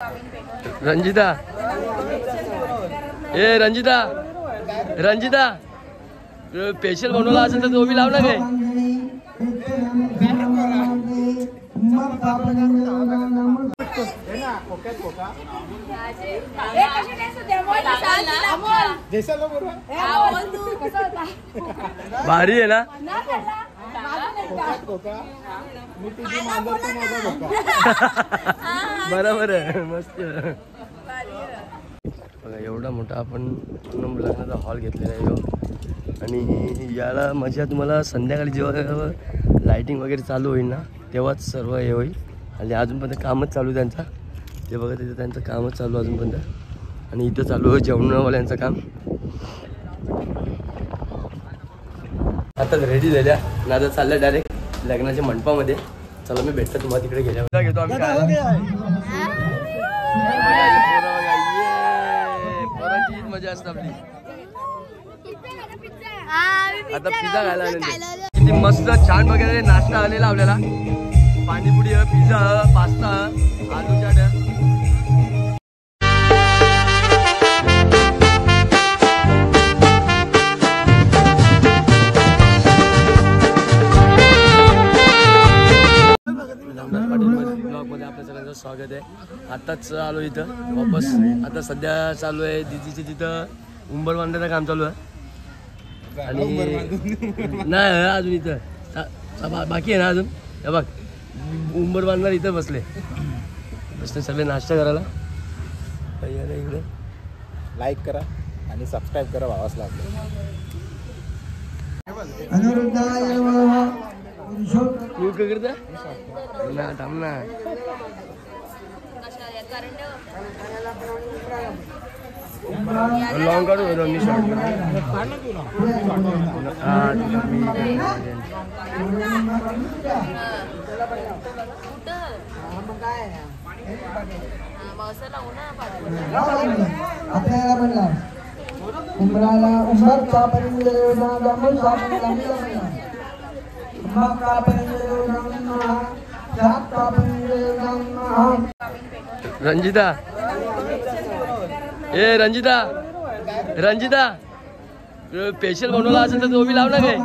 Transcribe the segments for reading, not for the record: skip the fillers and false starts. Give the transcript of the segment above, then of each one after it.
Ranjita Ranjita Ranjita special बनवला असेल तर तो बी लाव ना काय. भारी आहे ना. बरोबर आहे मस्त. बघा एवढा मोठा आपण लग्नाचा हॉल घेतलेला आहे आणि याला मजा तुम्हाला संध्याकाळी जेव्हा लाइटिंग वगैरे चालू होईल ना तेव्हाच सर्व हे होईल. आणि अजूनपर्यंत कामच चालू त्यांचा ते बघा तिथं त्यांचं कामच चालू अजूनपर्यंत. आणि इथं चालू आहे जेवणावाल्यांचं काम. आता रेडी झाल्या ना आता चाललं डायरेक्ट लग्नाच्या मंडपामध्ये. चला मी भेटतो तुम्हाला तिकडे गेल्यावर घेतो आम्ही. पोरांची मजा असते आपली. आता पिझ्झा खायला आलेले किती मस्त छान वगैरे नाश्ता आलेला आपल्याला. पाणीपुरी पिझ्झा पास्ता आलू चाट. ब्लॉगमध्ये आपल्या सगळ्यांचं स्वागत आहे. आताच आलो इथं वापस. आता सध्या चालू आहे दीदीचे तिथं उंबर बांधायचं काम चालू आहे. आणि नाही अजून इथं बाकी आहे ना अजून. हे बघ उंबर बांधणार इथं बसले सगळे नाश्ता करायला. इकडे लाईक करा आणि सबस्क्राईब करा भावास लागले. तू काय करता ना थांब ना. लॉंग काढू मी शॉर्ट रंजिता रंजिता रंजिता स्पेशल बनवला असेल तर तो बी लाव ना काय.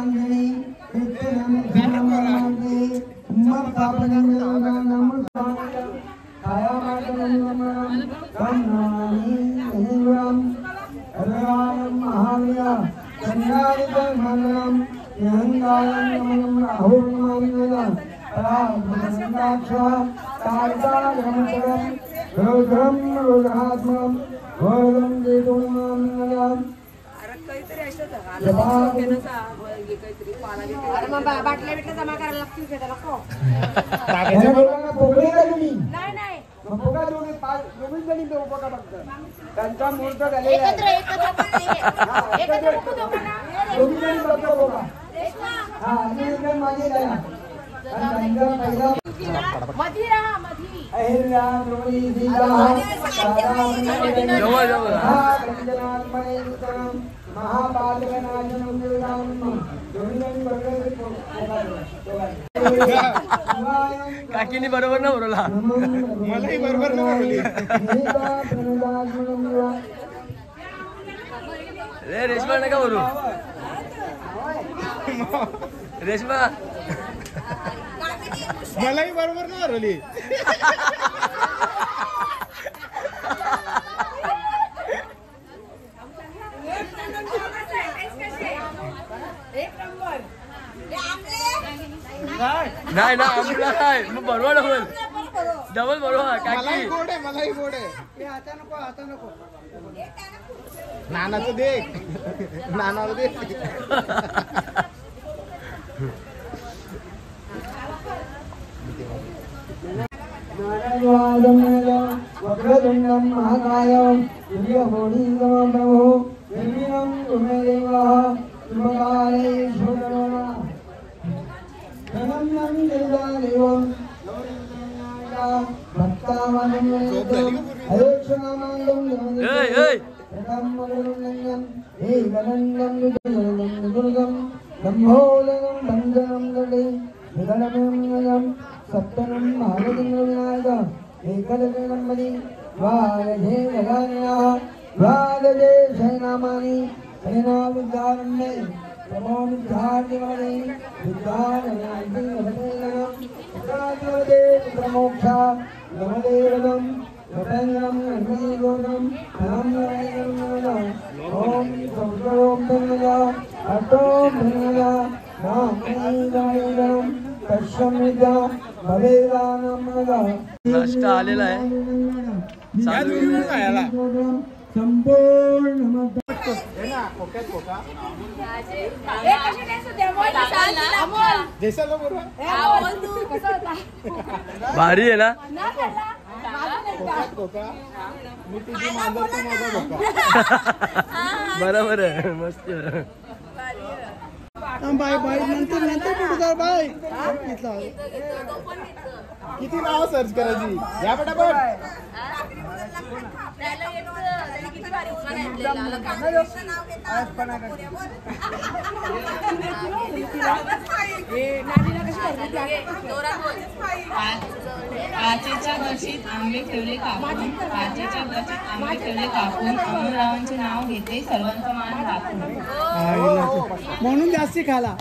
बाटल्या बिटल्या जमा करायला लागतील त्याला. त्यांचा मुहूर्त झालेला काकीनी बरोबर ना बरोला. मलाही बरोबर ना बोलली. रेशमा नका बरू. रेशमा मलाही बरोबर ना बोलली. नाही ना आमला नाही मग बरोबर डबल डबल बरोबर. काकी गोड आहे मलाही गोड आहे. आता नको आता नको. नानाचं दे नानाला दे. वक्रतुंडं महाकाय सूर्यकोटि समप्रभो निर्विघ्नं कुरु मे देव शुभकार्ये शुभकर्मणि धनं देवादेवं भक्तावनं अयोक्षणामंगलं प्रथमं हे गणनं दुर्गं ब्रह्मोलगं बन्धनं गणे विगणनं सप्तनं महागणं विनायक एकदशगणपति द्वादशे जगानयः द्वादशे शयनामानि शयनाविद्यारण्ये तमोविद्यार्थिवदे विद्यारण्यं विद्यारण्यं प्रमोक्षा नमदेवं नमदेवं नमदेवं नमदेवं ओम संस्कृतं धन्यया अतो धन्यया नामदेवं पश्यमिदा भवेदानमदा नाश्ता आलेला आहे चालू आहे. संपूर्ण भारी आहे ना. बरोबर आहे मस्त. बाय बाय नंतर कुठे बाय किती नाव सर्च करायची या पटापट. आजच्या वर्षीत आंबे ठेवले कापून आजच्या वर्षीत आंबे ठेवले कापून अमोलरावांचे नाव घेते सर्वांचा मान राखून म्हणून जास्ती खाला.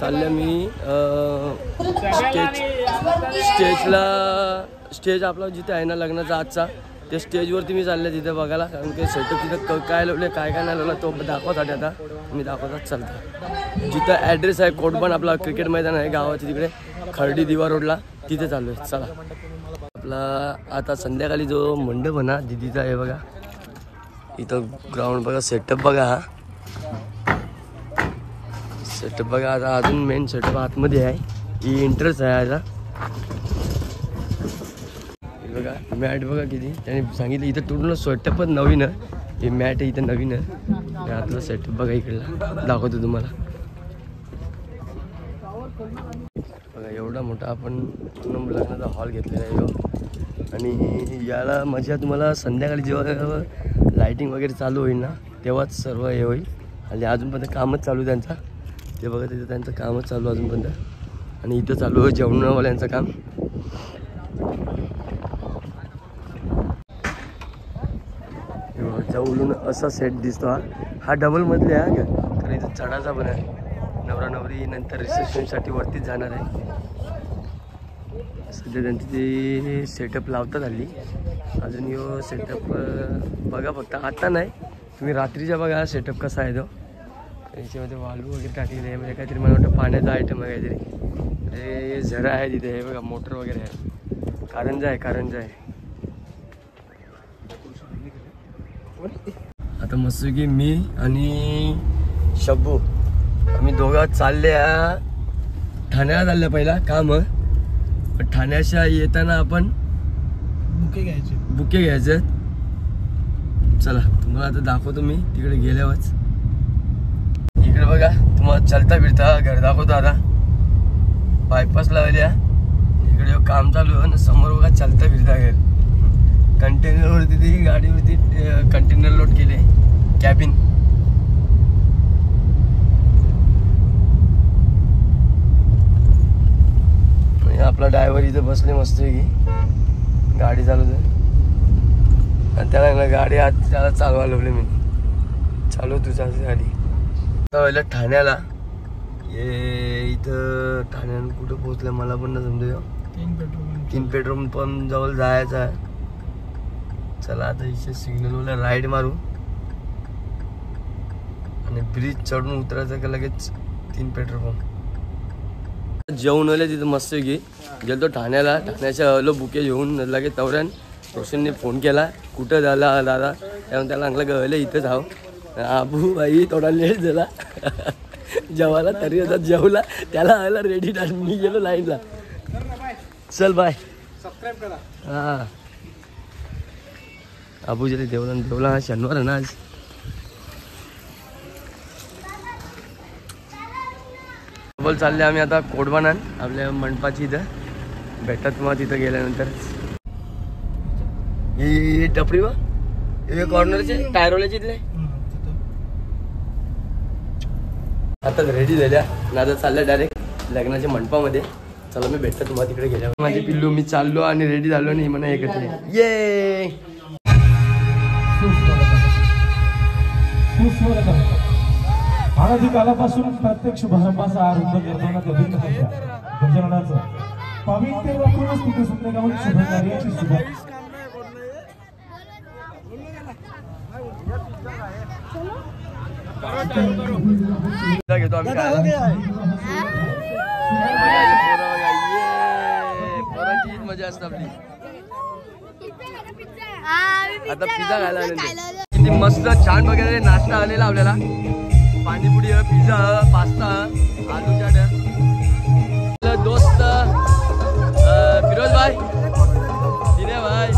चालल्या मी स्टेज आपला जिथे आहे ना लग्नाचा आजचा ते स्टेजवरती मी चालले तिथे बघायला. कारण की सेटअप तिथं काय लावले काय काय नाही लावलं तो दाखवतात. आता मी दाखवतात चालतं. जिथं ॲड्रेस आहे कोटबन आपला क्रिकेट मैदान आहे गावाच्या तिकडे खर्डी दिवा रोडला तिथे चालू आहे. चला आपला आता संध्याकाळी जो मंडप आहे ना दिदीचा आहे बघा. इथं ग्राउंड बघा सेटअप बघा. हा सेटअप बघा. आता अजून मेन सेटअप आतमध्ये आहे. ही एंट्रन्स आहे आता बघा. मॅट बघा किती त्याने सांगितलं इथं तुटलं. सेटअपच नवीन आहे. हे मॅट इथं नवीन आहे. आतला सेटअप बघा इकडला दाखवतो तुम्हाला. बघा एवढा मोठा आपण पूर्ण लग्नाचा हॉल घेतलेला आहे. आणि याला मजा तुम्हाला संध्याकाळी जेव्हा लाईटिंग वगैरे चालू होईल ना तेव्हाच सर्व हे होईल. आणि अजूनपर्यंत कामच चालू त्यांचा ते बघा. तिथं त्यांचं कामच चालू अजूनपर्यंत. आणि इथं चालू आहे जेवणावाल्यांचं काम. जवळून असा सेट दिसतो. हा डबल मधले आहे का. तर इथं चढाचा पण आहे. नवरा नवरी नंतर रिसेप्शनसाठी वरतीच जाणार आहे. सध्या त्यांची ते सेटअप लावतात हल्ली. अजून यो सेटअप बघा फक्त आता नाही तुम्ही रात्रीच्या बघा सेटअप कसा आहे तो. याच्यामध्ये वाळू वगैरे टाकलेली आहे. म्हणजे काहीतरी मला वाटतं पाण्याचा आयटम आहे काहीतरी. हे झरा आहे तिथे हे बघा. मोटर वगैरे आहे. कारंजा आहे कारंजा आहे. आता मस्त की मी आणि शब्बू आम्ही दोघं चालले ठाण्याला चालल्या पहिला काम. ठाण्याच्या येताना आपण बुके घ्यायचे. चला तुम्हाला आता दाखवतो मी तिकडे गेल्यावरच. इकडे बघा तुम्हाला चलता फिरता घर दाखवतो. आता बायपास लावल्या इकडे काम चालू आहे. समोर बघा चलता फिरता घर. कंटेनरवरती ती गाडीवरती कंटेनर लोड केले कॅबिन. आपला ड्रायव्हर इथं बसले मस्त की गाडी चालवतोय. आणि त्याला गाडी आज त्याला चालवा लावली मी. चालव तुझ्या गाडी. आता ठाण्याला इथं ठाण्याला कुठं पोहोचलं मला पण ना समजा. 3 पेट्रोल पंप जवळ जायचं आहे. चला आता इथे सिग्नलला राईड मारू आणि ब्रिज चढून उतरायचं का लगेच 3 पेट्रोल पंप. जेवण आले तिथं मस्त की गेलो ठाण्याला. ठाण्याच्या आलो बुके घेऊन लगेच तवऱ्यान रोशनने फोन केला कुठं झाला दादा. त्यामुळे त्याला सांगलं गळलं इथंच आहो. आबू भाई थोडा लेट झाला जेवायला, तरी आता जेवला, त्याला आला रेडी. मी गेलो लाईनला. चल बाय. सबस्क्राईब करा. हा आबू जरी देवला शनिवार आहे ना आज. बोल चालले आम्ही आता कोडबानान आपल्या मंडपाची इथं भेटत. मग तिथं गेल्यानंतर ही टपरी वा कॉर्नरचे टायरोल्याचे इथले आता रेडी झाल्या. नादा चालल्या डायरेक्ट लग्नाच्या मंडपामध्ये. चला मी भेटतो तुम्हाला तिकडे गेल्यावर. माझी पिल्लू मी चाललो आणि रेडी झालो आणि म्हणा एक ये अनादी कालापासून प्रत्येक शुभारंभाचा आरंभ करताना कधी गजाननाचं पावित्र्य राखूनच तिथे संध्याकाळी शुभ कार्याची सुरुवात. घेतो आम्ही पोरांची मजा असते आपली. आता पिझ्झा खायला किती मस्त छान वगैरे नाश्ता आलेला आपल्याला. पाणीपुरी, पिझ्झा, पास्ता, आलू चाट. दोस्त फिरोज भाई, दिने भाई,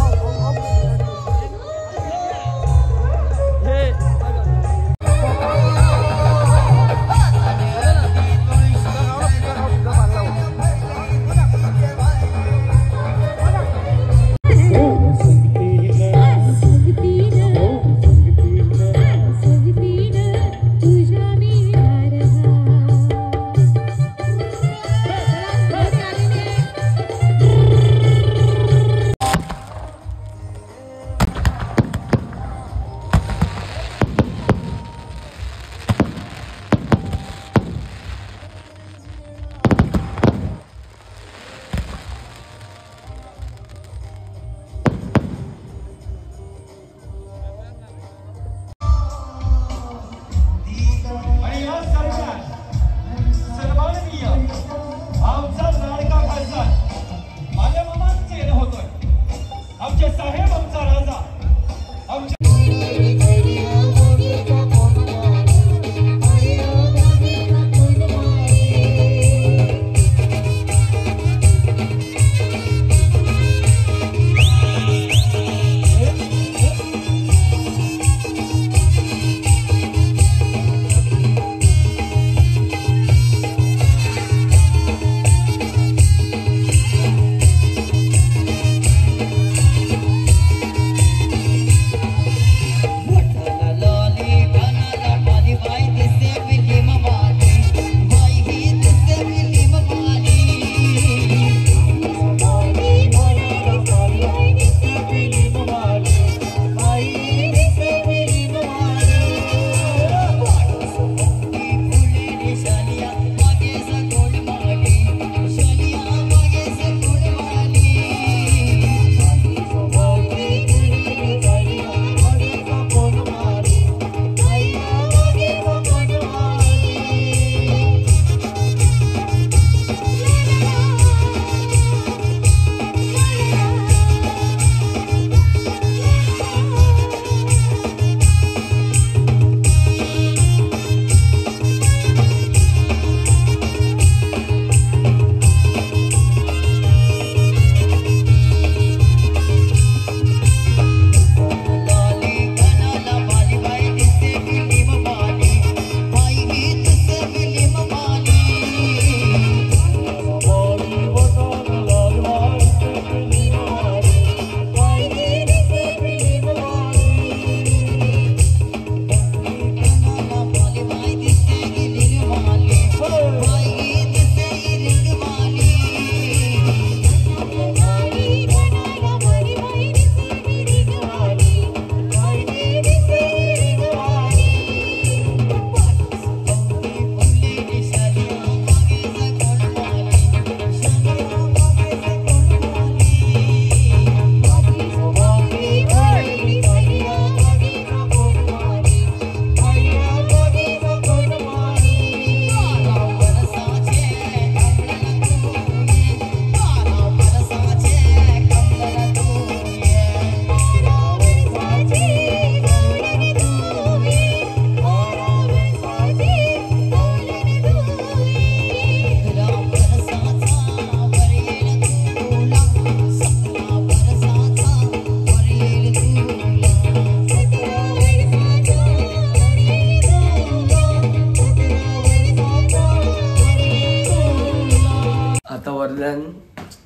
वाजल्यान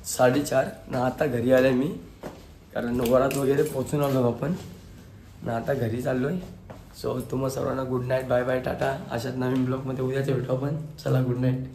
4:30 ना आता घरी आले मी, कारण वरात वगैरे पोचून आलो आपण ना आता घरी चाललो आहे. सो तुम्हा सर्वांना good night, bye bye, tata. अशाच नवीन ब्लॉगमध्ये उद्याच्या भेटू आपण. चला गुड नाईट.